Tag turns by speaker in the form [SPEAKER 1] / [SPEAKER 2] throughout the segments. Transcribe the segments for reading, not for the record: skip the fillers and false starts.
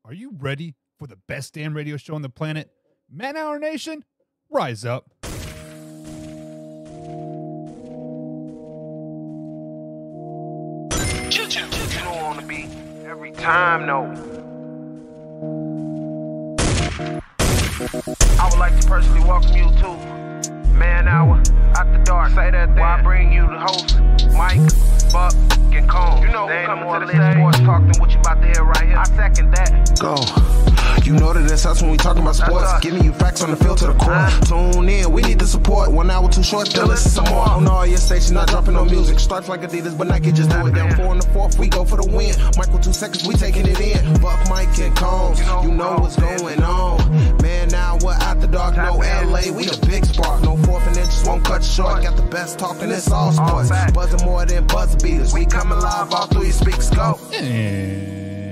[SPEAKER 1] Are you ready for the best damn radio show on the planet? Man Hour Nation, rise up.
[SPEAKER 2] You don't want to be every time, no. I would like to personally welcome you to Man Hour After Dark. Say that thing. While I bring you the host, Mike, Buck, and Cone. You know who's coming to the stage. Sports talk than what you about to hear right here. I second that.
[SPEAKER 3] Go. You know that it's us when we talking about sports. Giving you facts on the field to the core. Tune in, we need the support. 1 hour too short, still listen some more. On all your stations, not dropping no music. Starts like Adidas, but Nike just do it. Down 4 in the 4th, we go for the win. Michael 2 seconds, we taking it in. Buck, Mike, and Combs, you know what's going on. Man, now we're After Dark, no LA, we the big spark. No 4th and inches won't cut short. Got the best talking, it's all sports. Buzzing more than buzzer beaters. We coming live all through your speakers, go.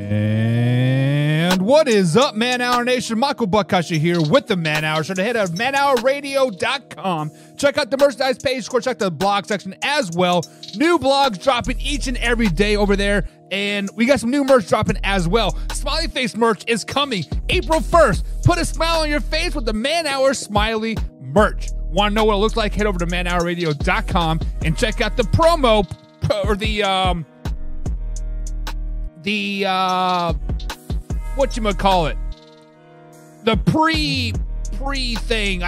[SPEAKER 1] And what is up, Man Hour Nation? Michael Buckcusher here with the Man Hour Show. To head to manhourradio.com. Check out the merchandise page, or check the blog section as well. New blogs dropping each and every day over there. And we got some new merch dropping as well. Smiley Face merch is coming April 1st. Put a smile on your face with the Man Hour Smiley merch. Want to know what it looks like? Head over to manhourradio.com and check out the promo or the whatchamacallit, the pre thing.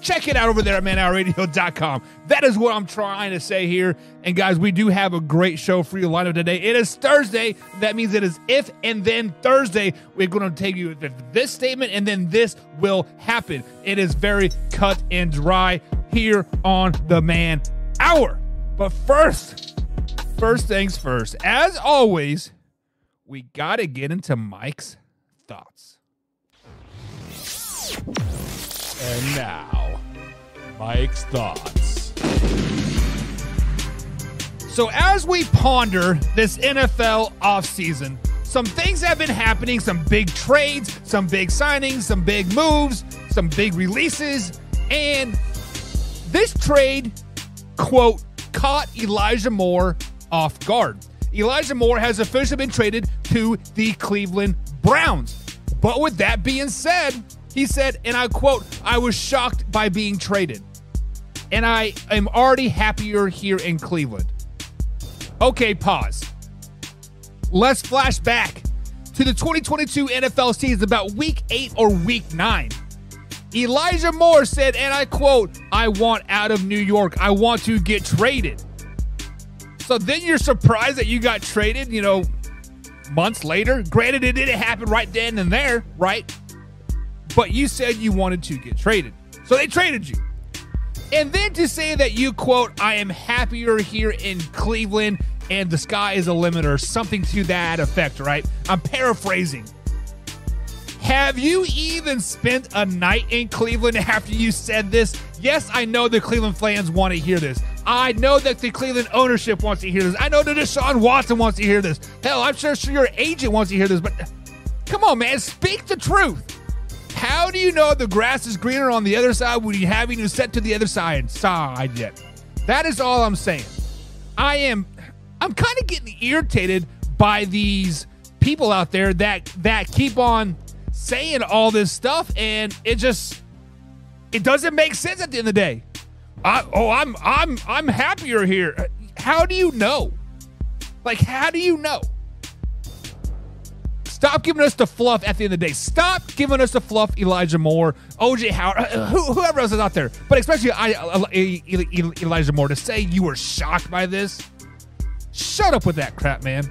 [SPEAKER 1] Check it out over there at manhourradio.com. That is what I'm trying to say here. And guys, we do have a great show for you lined up today. It is Thursday. That means it is if and then Thursday. We're going to take you this statement and then this will happen. It is very cut and dry here on the Man Hour. But first things first. As always, we got to get into Mike's thoughts. And now, Mike's thoughts. So as we ponder this NFL offseason, some things have been happening, some big trades, some big signings, some big moves, some big releases, and this trade, quote, caught Elijah Moore off guard. Elijah Moore has officially been traded to the Cleveland Browns. But with that being said, he said, and I quote, "I was shocked by being traded, and I am already happier here in Cleveland." Okay, pause. Let's flash back to the 2022 NFL season, about week 8 or week 9. Elijah Moore said, and I quote, "I want out of New York. I want to get traded." So then you're surprised that you got traded, months later. Granted, it didn't happen right then and there, right? But you said you wanted to get traded. So they traded you. And then to say that you, quote, "I am happier here in Cleveland and the sky is a limit," or something to that effect, right? I'm paraphrasing. Have you even spent a night in Cleveland after you said this? Yes, I know the Cleveland fans want to hear this. I know that the Cleveland ownership wants to hear this. I know that Deshaun Watson wants to hear this. Hell, I'm sure your agent wants to hear this. But come on, man, speak the truth. How do you know the grass is greener on the other side when you haven't even set to the other side yet? That is all I'm saying. I'm kind of getting irritated by these people out there that keep on saying all this stuff, and it doesn't make sense at the end of the day. I'm happier here. How do you know? How do you know? Stop giving us the fluff at the end of the day. Stop giving us the fluff, Elijah Moore, OJ Howard, whoever else is out there, but especially Elijah Moore, to say you were shocked by this. Shut up with that crap, man.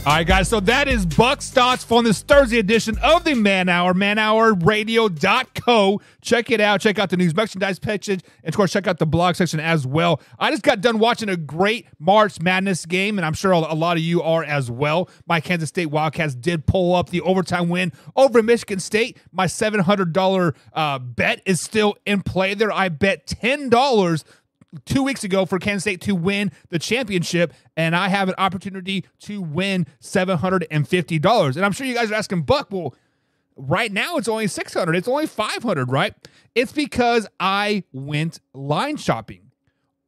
[SPEAKER 1] All right, guys, so that is Buck's thoughts for this Thursday edition of the Man Hour, manhourradio.co. Check it out. Check out the news merchandise page, and, of course, check out the blog section as well. I just got done watching a great March Madness game, and I'm sure a lot of you are as well. My Kansas State Wildcats did pull up the overtime win over Michigan State. My $700 bet is still in play there. I bet $10 2 weeks ago for Kansas State to win the championship, and I have an opportunity to win $750. And I'm sure you guys are asking, Buck, well, Right now, it's only 600. It's only 500, right? It's because I went line shopping.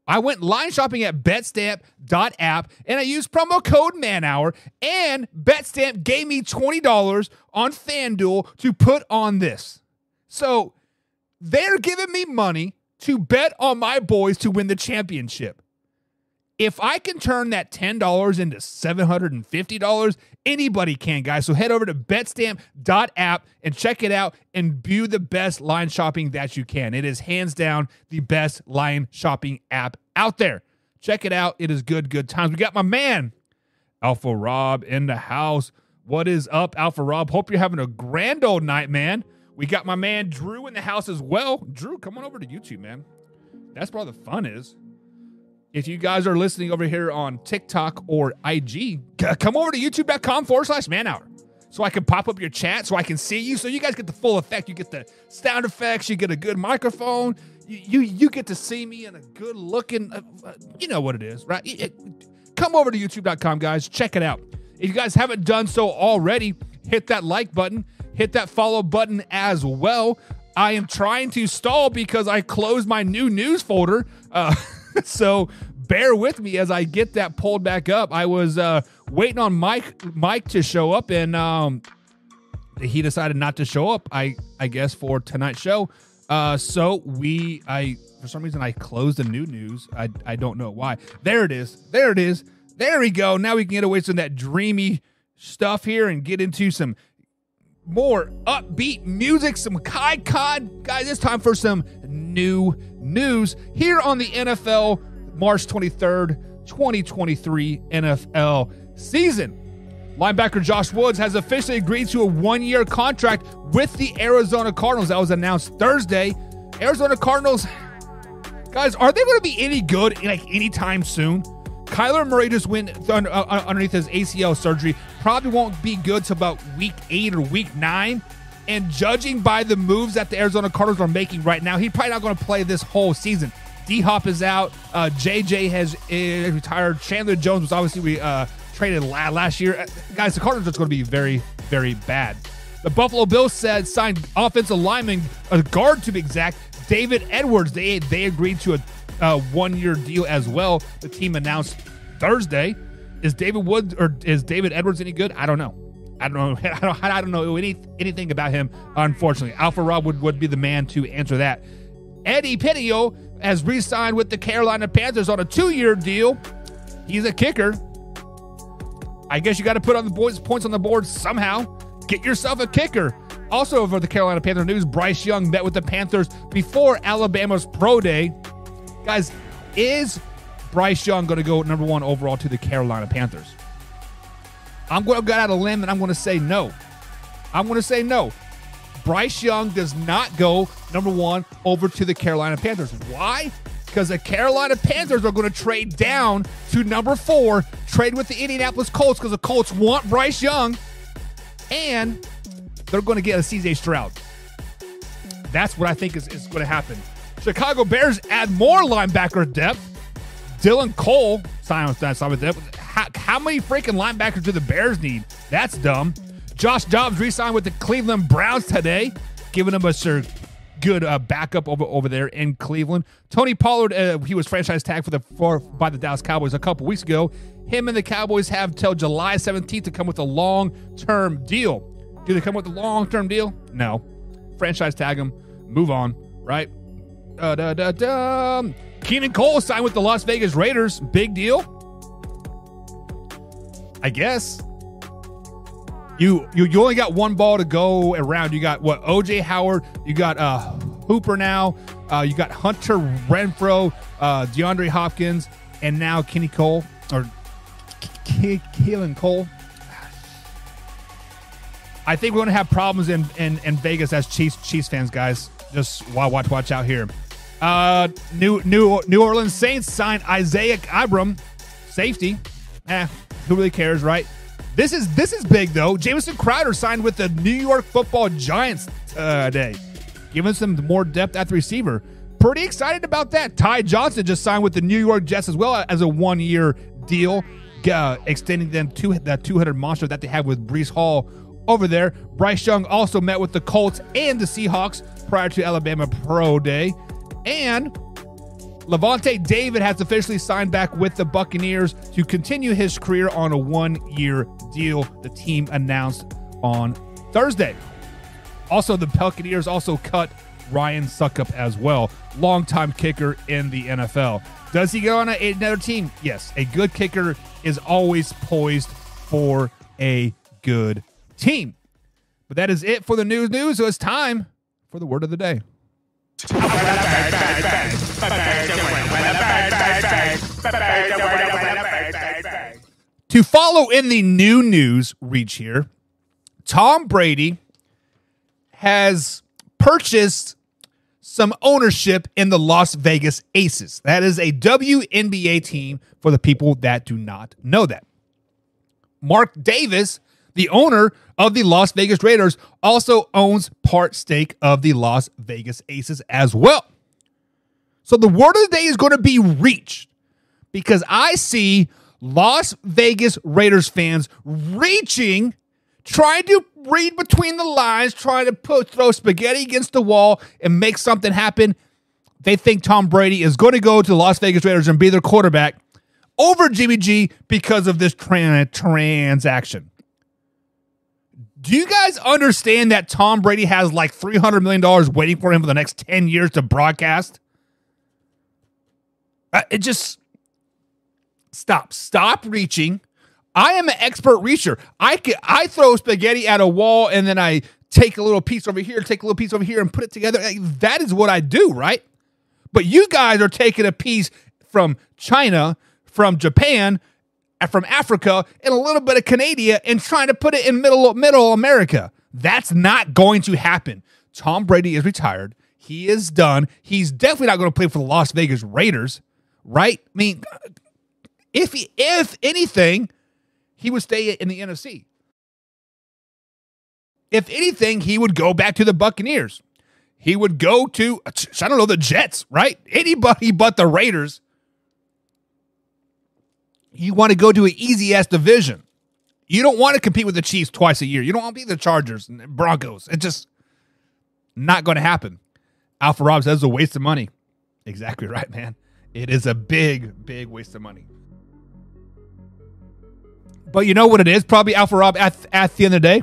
[SPEAKER 1] I went line shopping at betstamp.app, and I used promo code MANHOUR, and Betstamp gave me $20 on FanDuel to put on this. So they're giving me money to bet on my boys to win the championship. If I can turn that $10 into $750, anybody can, guys. So head over to betstamp.app and check it out and view the best line shopping that you can. It is hands down the best line shopping app out there. Check it out. It is good times. We got my man, Alpha Rob, in the house. What is up, Alpha Rob? Hope you're having a grand old night, man. We got my man Drew in the house as well. Drew, come on over to YouTube, man. That's where all the fun is. If you guys are listening over here on TikTok or IG, come over to youtube.com/manhour so I can pop up your chat, so I can see you, so you guys get the full effect. You get the sound effects. You get a good microphone. You get to see me in a good looking, you know what it is, right? Come over to youtube.com, guys. Check it out. If you guys haven't done so already, hit that like button. Hit that follow button as well. I am trying to stall because I closed my new news folder. So bear with me as I get that pulled back up. I was waiting on Mike to show up, and he decided not to show up, I guess, for tonight's show. So for some reason, I closed the new news. I don't know why. There it is. There we go. Now we can get away from that dreamy stuff here and get into some more upbeat music, some high cod. Guys, it's time for some new news here on the NFL March 23rd, 2023 NFL season. Linebacker Josh Woods has officially agreed to a one-year contract with the Arizona Cardinals. That was announced Thursday. Arizona Cardinals, guys, are they going to be any good anytime soon? Kyler Murray just went underneath his ACL surgery. Probably won't be good till about week 8 or week 9. And judging by the moves that the Arizona Cardinals are making right now, he's probably not going to play this whole season. D-Hop is out. JJ has retired. Chandler Jones was obviously traded last year. Guys, the Cardinals are just going to be very, very bad. The Buffalo Bills signed offensive lineman, a guard to be exact, David Edwards. They agreed to a one-year deal as well. The team announced Thursday. Is David Edwards any good? I don't know. I don't know anything about him, unfortunately. Alpha Rob would be the man to answer that. Eddie Pinio has re-signed with the Carolina Panthers on a 2-year deal. He's a kicker. I guess you got to put on the boys' points on the board somehow. Get yourself a kicker. Also over the Carolina Panthers news, Bryce Young met with the Panthers before Alabama's Pro Day. Guys, is Bryce Young going to go number 1 overall to the Carolina Panthers? I'm going to go out on a limb, and I'm going to say no. Bryce Young does not go number 1 over to the Carolina Panthers. Why? Because the Carolina Panthers are going to trade down to number 4, trade with the Indianapolis Colts because the Colts want Bryce Young, and they're going to get a CJ Stroud. That's what I think is going to happen. Chicago Bears add more linebacker depth. Dylan Cole signed with them. How many freaking linebackers do the Bears need? That's dumb. Josh Dobbs re-signed with the Cleveland Browns today, giving them a good backup over there in Cleveland. Tony Pollard, he was franchise tagged by the Dallas Cowboys a couple weeks ago. Him and the Cowboys have till July 17th to come with a long-term deal. Do they come with a long-term deal? No. Franchise tag him. Move on, right? Keenan Cole signed with the Las Vegas Raiders. Big deal, I guess. You only got one ball to go around. You got OJ Howard. You got Hooper now. You got Hunter Renfrow, DeAndre Hopkins, and now Keelan Cole. I think we're going to have problems in Vegas as Chiefs fans, guys. Just watch out here. New Orleans Saints signed Isaiah Abram, safety. Who really cares, right? This is big though. Jamison Crowder signed with the New York Football Giants today, giving some more depth at the receiver. Pretty excited about that. Ty Johnson just signed with the New York Jets as well as a 1-year deal, extending them to that 200 monster that they have with Breece Hall over there. Bryce Young also met with the Colts and the Seahawks prior to Alabama Pro Day. And Levante David has officially signed back with the Buccaneers to continue his career on a 1-year deal, the team announced on Thursday. Also, the Buccaneers also cut Ryan Suckup as well, longtime kicker in the NFL. Does he go on another team? Yes, a good kicker is always poised for a good team. But that is it for the news. So it's time for the word of the day. To follow in the new news reach here, Tom Brady has purchased some ownership in the Las Vegas Aces. That is a WNBA team for the people that do not know that. Mark Davis, the owner of the Las Vegas Raiders, also owns part stake of the Las Vegas Aces as well. So the word of the day is going to be reach, because I see Las Vegas Raiders fans reaching, trying to read between the lines, trying to throw spaghetti against the wall and make something happen. They think Tom Brady is going to go to the Las Vegas Raiders and be their quarterback over Jimmy G because of this transaction. Do you guys understand that Tom Brady has like $300 million waiting for him for the next 10 years to broadcast? It just... Stop reaching. I am an expert reacher. I throw spaghetti at a wall and then I take a little piece over here, take a little piece over here and put it together. That is what I do, right? But you guys are taking a piece from China, from Japan, and from Africa, and a little bit of Canada and trying to put it in middle America. That's not going to happen. Tom Brady is retired. He is done. He's definitely not going to play for the Las Vegas Raiders, right? I mean, if anything, he would stay in the NFC. If anything, he would go back to the Buccaneers. He would go to, I don't know, the Jets, right? Anybody but the Raiders. You want to go to an easy-ass division. You don't want to compete with the Chiefs twice a year. You don't want to be the Chargers and Broncos. It's just not going to happen. Alpha Rob says it's a waste of money. Exactly right, man. It is a big, big waste of money. But you know what it is? Probably, Alpha Rob, at the end of the day,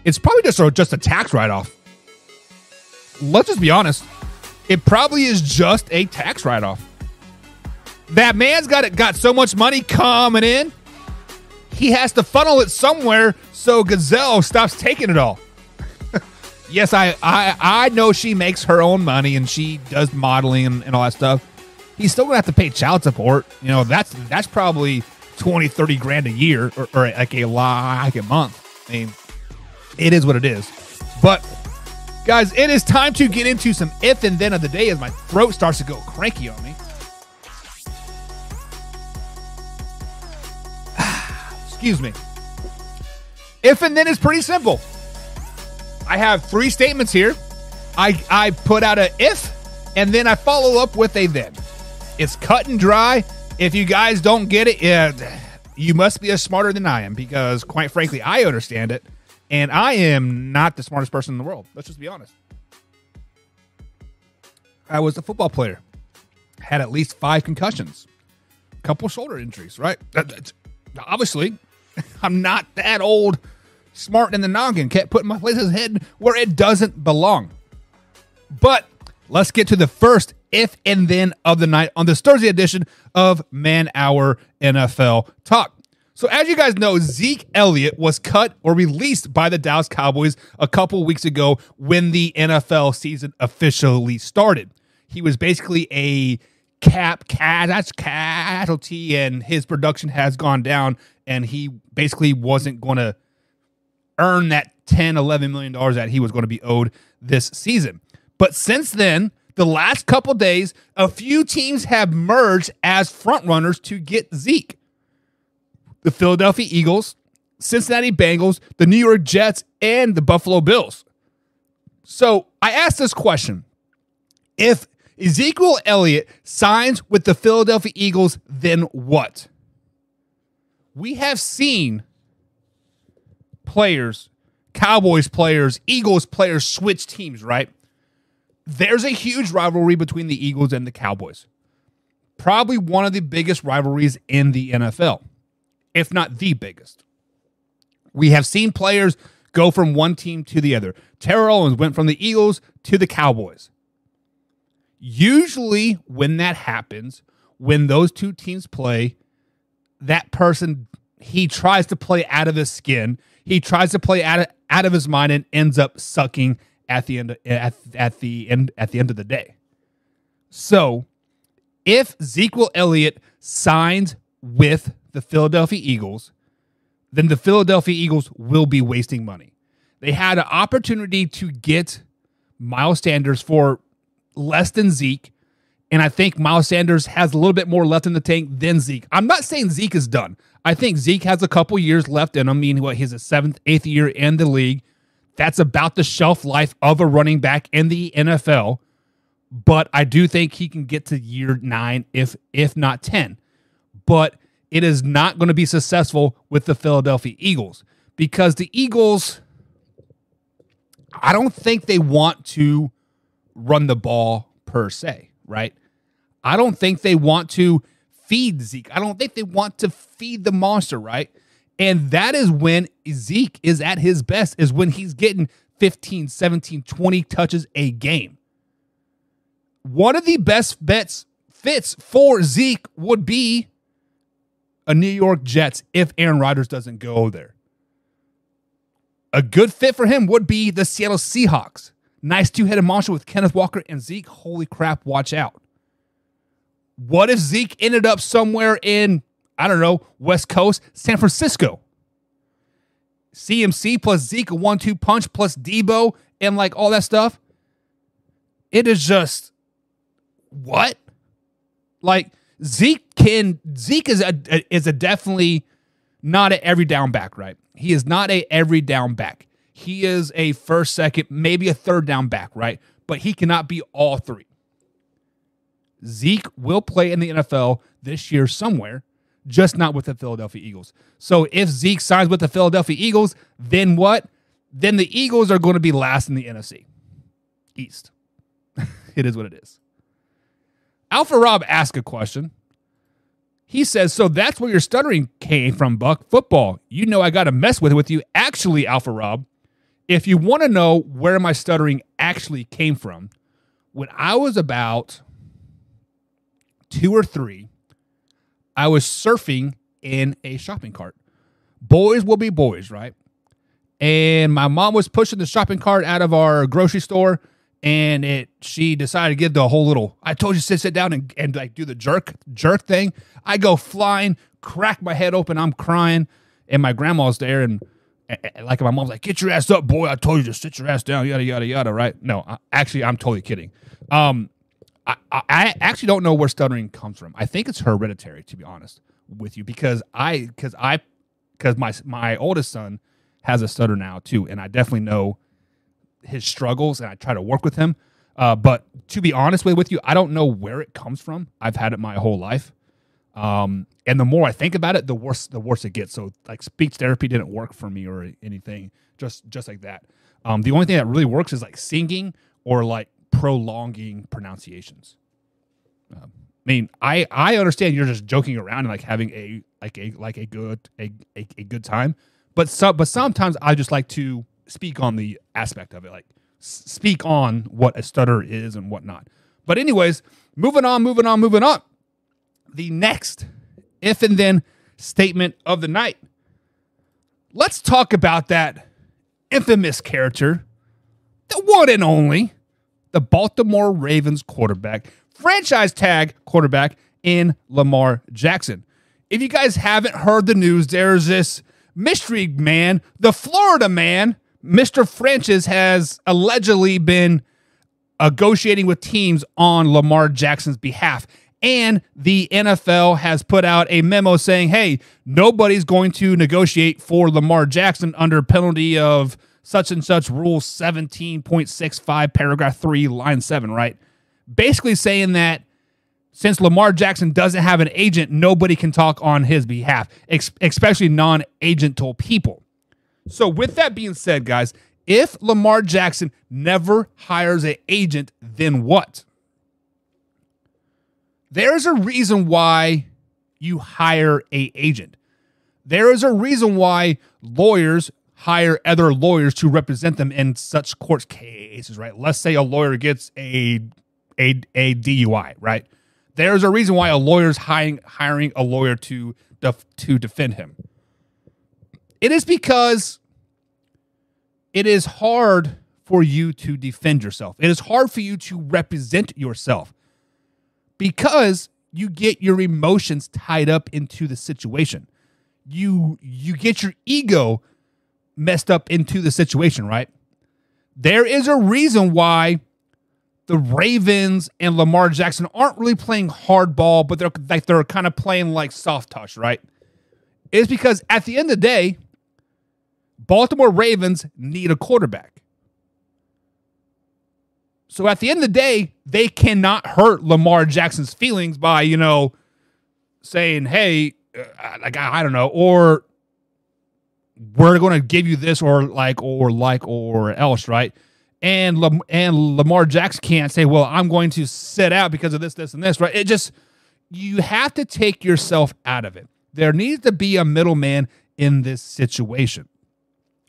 [SPEAKER 1] it's probably just a tax write-off. Let's just be honest. It probably is just a tax write-off. That man's got so much money coming in, he has to funnel it somewhere so Gazelle stops taking it all. Yes, I know she makes her own money and she does modeling and all that stuff. He's still going to have to pay child support. You know, that's probably 20, 30 grand a year or like a month. I mean, it is what it is. But guys, it is time to get into some if and then of the day as my throat starts to go cranky on me. Excuse me. If and then is pretty simple. I have 3 statements here. I put out a if, and then I follow up with a then. It's cut and dry. If you guys don't get it, you must be smarter than I am, because quite frankly, I understand it, and I am not the smartest person in the world. Let's just be honest. I was a football player. Had at least 5 concussions. A couple shoulder injuries, right? Obviously, I'm not that old, smart in the noggin. Can't put my place's head where it doesn't belong. But let's get to the first if and then of the night on this Thursday edition of Man Hour NFL Talk. So as you guys know, Zeke Elliott was cut or released by the Dallas Cowboys a couple weeks ago when the NFL season officially started. He was basically a casualty, and his production has gone down, and he basically wasn't going to earn that $10-11 million that he was going to be owed this season. But since then, the last couple days, a few teams have merged as frontrunners to get Zeke. The Philadelphia Eagles, Cincinnati Bengals, the New York Jets, and the Buffalo Bills. So I asked this question. If Ezekiel Elliott signs with the Philadelphia Eagles, then what? We have seen players, Cowboys players, Eagles players switch teams, right? There's a huge rivalry between the Eagles and the Cowboys. Probably one of the biggest rivalries in the NFL, if not the biggest. We have seen players go from one team to the other. Terrell Owens went from the Eagles to the Cowboys. Usually when that happens, when those two teams play, that person, he tries to play out of his skin. He tries to play out of his mind and ends up sucking at the end of the day. So, if Zeke Elliott signs with the Philadelphia Eagles, then the Philadelphia Eagles will be wasting money. They had an opportunity to get Miles Sanders for less than Zeke, and I think Miles Sanders has a little bit more left in the tank than Zeke. I'm not saying Zeke is done. I think Zeke has a couple years left in him. I mean, he's his 7th, 8th year in the league. That's about the shelf life of a running back in the NFL. But I do think he can get to year 9, if not 10. But it is not going to be successful with the Philadelphia Eagles because the Eagles, I don't think they want to run the ball per se, right? I don't think they want to feed Zeke. I don't think they want to feed the monster, right? And that is when Zeke is at his best, is when he's getting 15, 17, 20 touches a game. One of the best fits for Zeke would be a New York Jets if Aaron Rodgers doesn't go there. A good fit for him would be the Seattle Seahawks. Nice two-headed monster with Kenneth Walker and Zeke. Holy crap, watch out. What if Zeke ended up somewhere in, I don't know, West Coast, San Francisco? CMC plus Zeke, a 1-2 punch plus Debo and like all that stuff. It is just, what? Like, Zeke is a definitely not an every down back, right? He is not a every down back. He is a first, second, maybe a third down back, right? But he cannot be all three. Zeke will play in the NFL this year somewhere, just not with the Philadelphia Eagles. So if Zeke signs with the Philadelphia Eagles, then what? Then the Eagles are going to be last in the NFC East. It is what it is. Alpha Rob asked a question. He says, so that's where your stuttering came from, Buck. Football. You know I got to mess with you. Actually, Alpha Rob, if you want to know where my stuttering actually came from, when I was about 2 or 3, I was surfing in a shopping cart. Boys will be boys, right? And my mom was pushing the shopping cart out of our grocery store, and she decided to give the whole little, I told you to sit down and like do the jerk thing. I go flying, crack my head open, I'm crying, and my grandma's there, and like my mom's like, get your ass up, boy, I told you to sit your ass down, yada, yada, yada, right? No, actually, I'm totally kidding. I actually don't know where stuttering comes from. I think it's hereditary, to be honest with you, because my oldest son has a stutter now too, and I definitely know his struggles, and I try to work with him. But to be honest with you, I don't know where it comes from. I've had it my whole life, and the more I think about it, the worse it gets. So like speech therapy didn't work for me or anything, just like that. The only thing that really works is like singing or like prolonging pronunciations. I mean, I understand you're just joking around and like having a good time, but sometimes I just like to speak on the aspect of it, like speak on what a stutter is and whatnot. But anyways, moving on. The next if and then statement of the night. Let's talk about that infamous character, the one and only, the Baltimore Ravens quarterback, franchise tag quarterback in Lamar Jackson. If you guys haven't heard the news, there's this mystery man, the Florida man, Mr. Francis, has allegedly been negotiating with teams on Lamar Jackson's behalf. And the NFL has put out a memo saying, hey, nobody's going to negotiate for Lamar Jackson under penalty of such and such rule 17.65 paragraph 3 line 7, right? Basically saying that since Lamar Jackson doesn't have an agent, nobody can talk on his behalf, especially non-agental people. So with that being said, guys, if Lamar Jackson never hires an agent, then what? There's a reason why you hire an agent. There is a reason why lawyers hire other lawyers to represent them in such court cases, right? Let's say a lawyer gets a DUI, right? There's a reason why a lawyer's hiring a lawyer to defend him. It is because it is hard for you to defend yourself. It is hard for you to represent yourself because you get your emotions tied up into the situation. You get your ego messed up into the situation, right? There is a reason why the Ravens and Lamar Jackson aren't really playing hardball, but they're kind of playing like soft touch, right? It's because at the end of the day, Baltimore Ravens need a quarterback. So at the end of the day, they cannot hurt Lamar Jackson's feelings by, saying, hey, I don't know, or we're going to give you this or else, right? And Lamar Jackson can't say, well, I'm going to sit out because of this, and this, right? You have to take yourself out of it. There needs to be a middleman in this situation.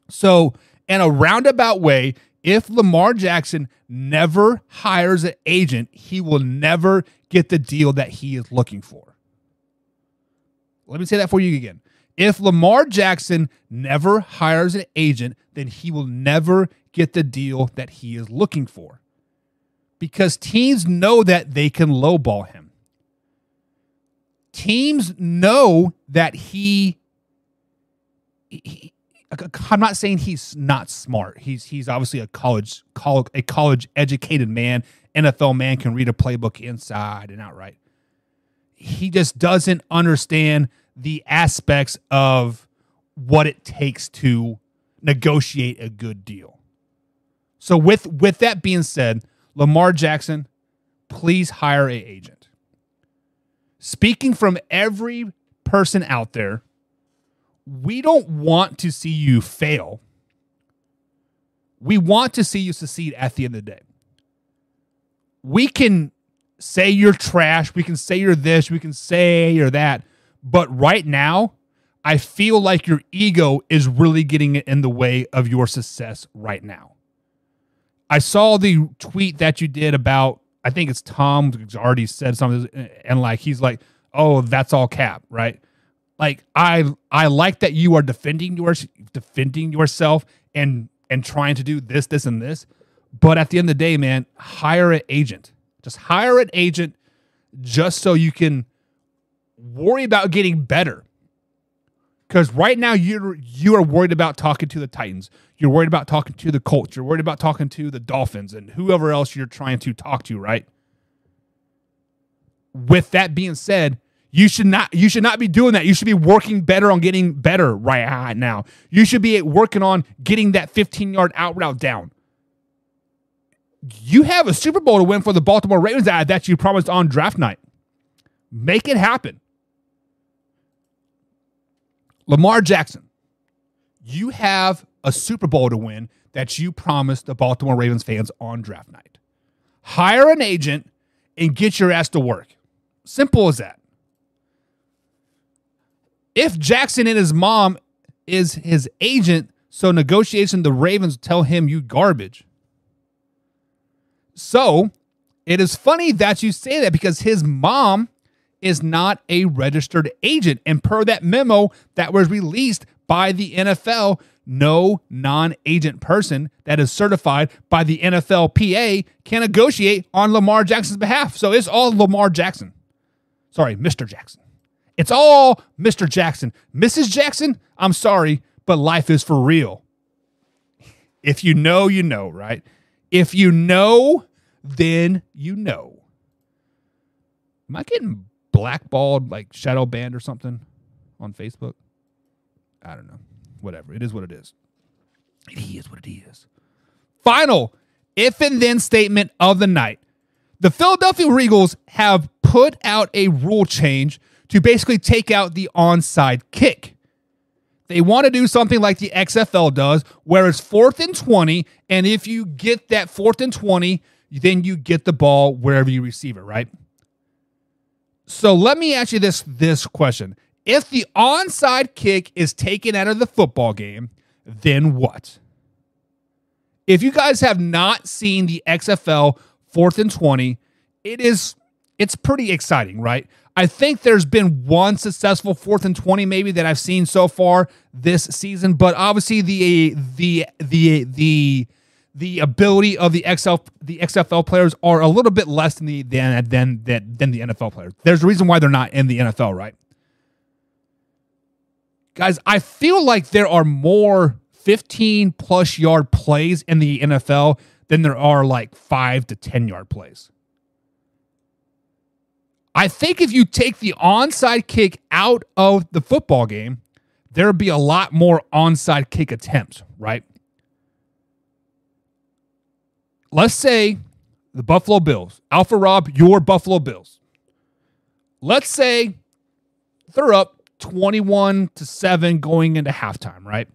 [SPEAKER 1] So, in a roundabout way, if Lamar Jackson never hires an agent, he will never get the deal that he is looking for. Let me say that for you again. If Lamar Jackson never hires an agent, then he will never get the deal that he is looking for. Because teams know that they can lowball him. Teams know that I'm not saying he's not smart. He's obviously a college educated man. NFL man, can read a playbook inside and out, right? He just doesn't understand the aspects of what it takes to negotiate a good deal. So with that being said, Lamar Jackson, please hire an agent. Speaking from every person out there, we don't want to see you fail. We want to see you succeed at the end of the day. We can say you're trash. We can say you're this. We can say you're that. But right now, I feel like your ego is really getting in the way of your success right now. I saw the tweet that you did about, I think it's Tom who's already said something, and he's like, oh, that's all cap, right? Like, I like that you are defending yourself and trying to do this, and this. But at the end of the day, man, hire an agent. Just hire an agent just so you can worry about getting better. Because right now you are worried about talking to the Titans. You're worried about talking to the Colts. You're worried about talking to the Dolphins and whoever else you're trying to talk to, right? With that being said, you should not be doing that. You should be working better on getting better right now. You should be working on getting that 15-yard out route down. You have a Super Bowl to win for the Baltimore Ravens that you promised on draft night. Make it happen. Lamar Jackson, you have a Super Bowl to win that you promised the Baltimore Ravens fans on draft night. Hire an agent and get your ass to work. Simple as that. If Jackson and his mom is his agent, so negotiation, the Ravens tell him you garbage. So it is funny that you say that because his mom is not a registered agent. And per that memo that was released by the NFL, no non-agent person that is certified by the NFLPA can negotiate on Lamar Jackson's behalf. So it's all Lamar Jackson. Sorry, Mr. Jackson. It's all Mr. Jackson. Mrs. Jackson, I'm sorry, but life is for real. If you know, you know, right? If you know, then you know. Am I getting blackballed, like shadow banned or something on Facebook? I don't know. Whatever. It is what it is. It is what it is. Final if and then statement of the night. The Philadelphia Eagles have put out a rule change to basically take out the onside kick. They want to do something like the XFL does, where it's 4th and 20, and if you get that 4th and 20, then you get the ball wherever you receive it, right? So let me ask you this question. If the onside kick is taken out of the football game, then what? If you guys have not seen the XFL 4th and 20, it's pretty exciting, right? I think there's been one successful 4th and 20 maybe that I've seen so far this season, but obviously the ability of the XFL players are a little bit less than the NFL players. There's a reason why they're not in the NFL, right? Guys, I feel like there are more 15-plus yard plays in the NFL than there are like 5 to 10-yard plays. I think if you take the onside kick out of the football game, there would be a lot more onside kick attempts, right? Let's say the Buffalo Bills, Alpha Rob, your Buffalo Bills. Let's say they're up 21-7 going into halftime, right?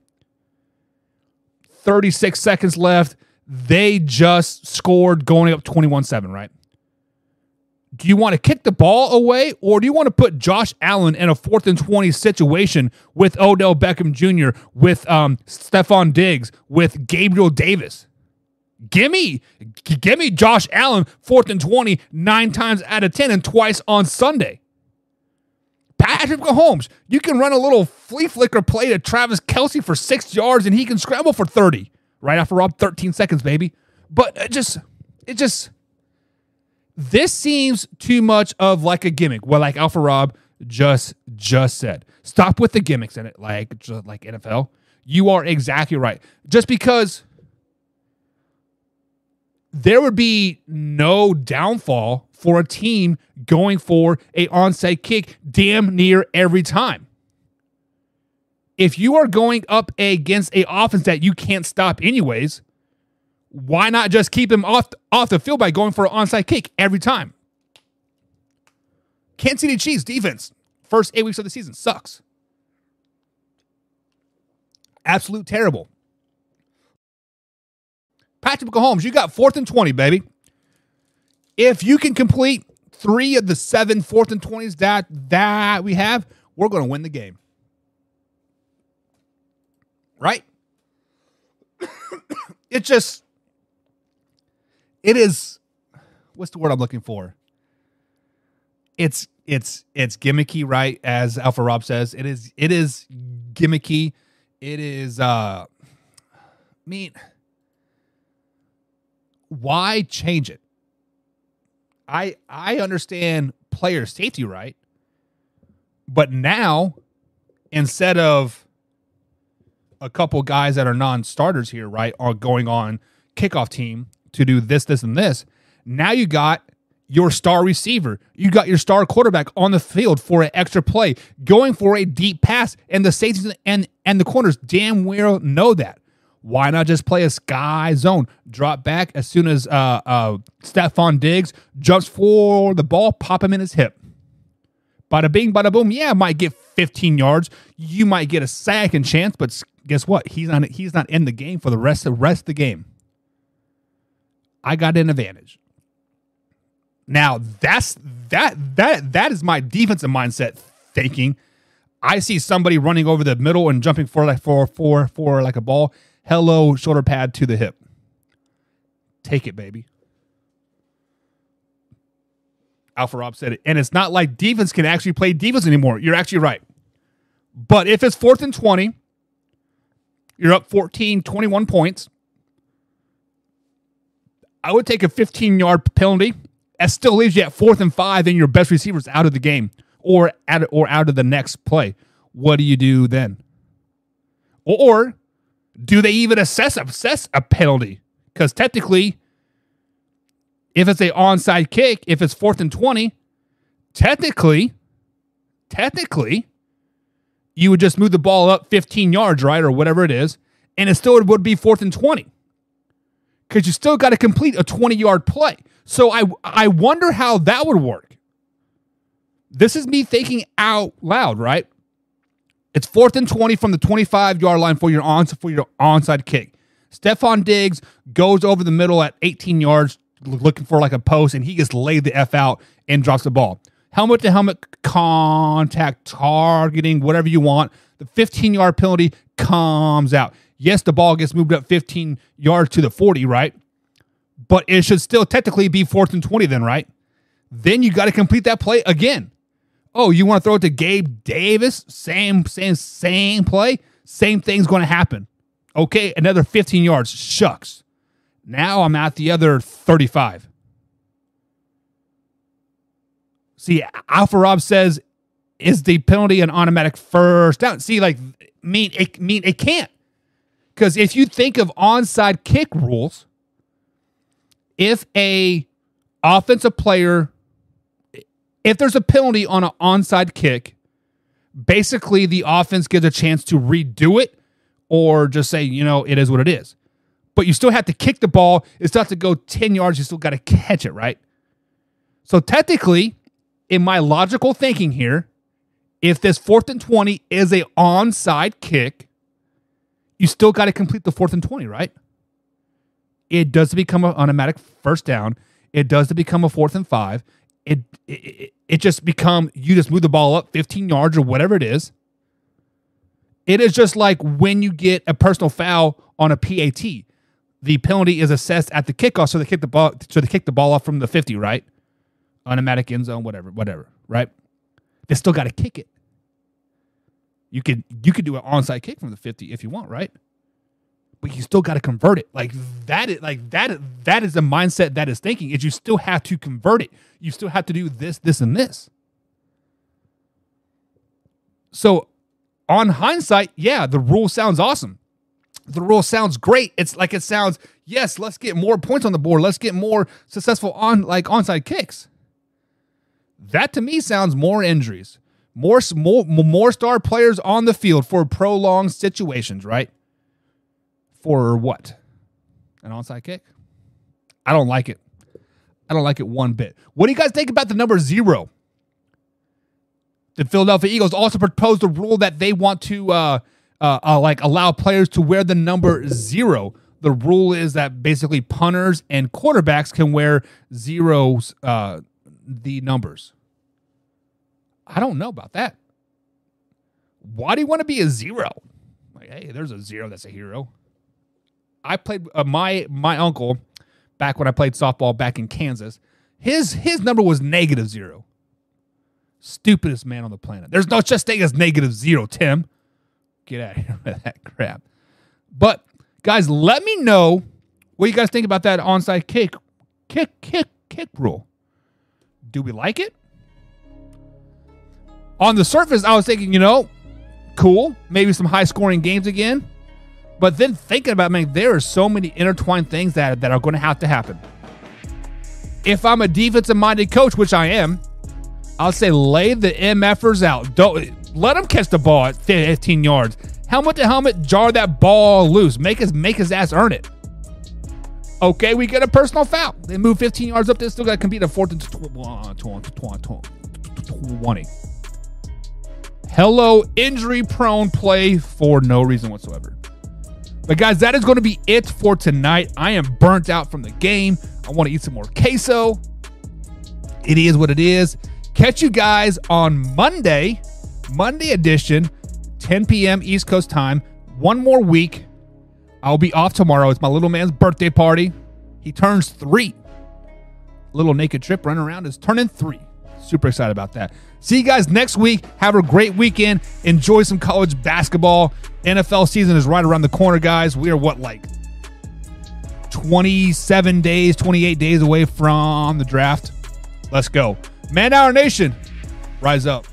[SPEAKER 1] 36 seconds left. They just scored going up 21-7, right? Do you want to kick the ball away, or do you want to put Josh Allen in a 4th and 20 situation with Odell Beckham Jr., with Stephon Diggs, with Gabriel Davis? Give me Josh Allen 4th and 20 9 times out of 10 and twice on Sunday. Patrick Mahomes, you can run a little flea flicker play to Travis Kelce for 6 yards and he can scramble for 30. Right after Rob, 13 seconds, baby. But this seems too much of like a gimmick. Well, like Alpha Rob just said. Stop with the gimmicks in it, like NFL. You are exactly right. Just because there would be no downfall for a team going for a onside kick damn near every time. If you are going up against an offense that you can't stop anyways, why not just keep him off the field by going for an onside kick every time? Kansas City Chiefs defense, first 8 weeks of the season, sucks. Absolute terrible. Patrick Mahomes, you got 4th and 20, baby. If you can complete 3 of the 7 4th and 20s that we have, we're going to win the game. Right? It is, what's the word I'm looking for? It's gimmicky, right? As Alpha Rob says, it is gimmicky. It is, why change it? I understand player safety, right? But now, instead of a couple guys that are non-starters here, right, are going on kickoff team to do this, and this, now you got your star receiver. You got your star quarterback on the field for an extra play, going for a deep pass, and the safeties and the corners damn well know that. Why not just play a sky zone? Drop back as soon as Stephon Diggs jumps for the ball, pop him in his hip. Bada bing, bada boom. Yeah, might get 15 yards. You might get a second chance, but guess what? He's not in the game for the rest of the game. I got an advantage. Now that is my defensive mindset thinking. I see somebody running over the middle and jumping for like a ball. Hello, shoulder pad to the hip. Take it, baby. Alpha Rob said it. And it's not like defense can actually play defense anymore. You're actually right. But if it's 4th and 20, you're up 14, 21 points. I would take a 15-yard penalty. That still leaves you at 4th and 5 and your best receivers out of the game or out of the next play. What do you do then? Or do they even assess a penalty? Because technically, if it's an onside kick, if it's 4th and 20, technically, you would just move the ball up 15 yards, right, or whatever it is, and it still would be 4th and 20. Because you still got to complete a 20-yard play. So I wonder how that would work. This is me thinking out loud, right? It's 4th and 20 from the 25-yard line for your onside kick. Stephon Diggs goes over the middle at 18 yards looking for like a post, and he gets laid the F out and drops the ball. Helmet-to-helmet contact, targeting, whatever you want. The 15-yard penalty comes out. Yes, the ball gets moved up 15 yards to the 40, right? But it should still technically be 4th and 20 then, right? Then you got to complete that play again. Oh, you want to throw it to Gabe Davis? Same play? Same thing's going to happen. Okay, another 15 yards. Shucks. Now I'm at the other 35. See, Alpha Rob says, is the penalty an automatic first down? See, like, it can't. Because if you think of onside kick rules, if a offensive player, if there's a penalty on an onside kick, basically the offense gets a chance to redo it or just say, it is what it is. But you still have to kick the ball. It still has to go 10 yards. You still got to catch it, right? So technically, in my logical thinking here, if this 4th and 20 is a onside kick, you still got to complete the 4th and 20, right? It does become an automatic first down. It does become a 4th and 5. It just become, you just move the ball up 15 yards or whatever it is. It is just like when you get a personal foul on a PAT. The penalty is assessed at the kickoff, so they kick the ball off from the 50, right? Automatic end zone, whatever, right? They still got to kick it. You could do an onside kick from the 50 if you want, right? But you still got to convert it. That is the mindset that is thinking, is you still have to convert it. You still have to do this, and this. So on hindsight, yeah, the rule sounds awesome. The rule sounds great. It sounds, yes, let's get more points on the board. Let's get more successful onside kicks. That to me sounds more injuries, more star players on the field for prolonged situations, right? For what? An onside kick? I don't like it. I don't like it one bit. What do you guys think about the number 0? The Philadelphia Eagles also proposed a rule that they want to allow players to wear the number 0. The rule is that basically punters and quarterbacks can wear zeros, the numbers. I don't know about that. Why do you want to be a 0? Like, hey, there's a 0 that's a hero. I played my uncle back when I played softball back in Kansas. His number was -0. Stupidest man on the planet. There's no such thing as -0, Tim. Get out of here with that crap. But guys, let me know what you guys think about that onside kick rule. Do we like it? On the surface, I was thinking, cool, maybe some high scoring games again. But then thinking about, man, there are so many intertwined things that are going to have to happen. If I'm a defensive-minded coach, which I am, I'll say lay the MFers out. Don't let them catch the ball at 15 yards. Helmet to helmet, jar that ball loose. Make his ass earn it. Okay, we get a personal foul. They move 15 yards up. They still got to compete a 4th and 20. Hello, injury-prone play for no reason whatsoever. But guys, that is going to be it for tonight. I am burnt out from the game. I want to eat some more queso. It is what it is. Catch you guys on Monday edition, 10 p.m. East Coast time. One more week. I'll be off tomorrow. It's my little man's birthday party. He turns 3. Little naked trip running around is turning 3. Super excited about that. See you guys next week. Have a great weekend. Enjoy some college basketball. NFL season is right around the corner, guys. We are 27 days, 28 days away from the draft. Let's go. Man Hour Nation, rise up.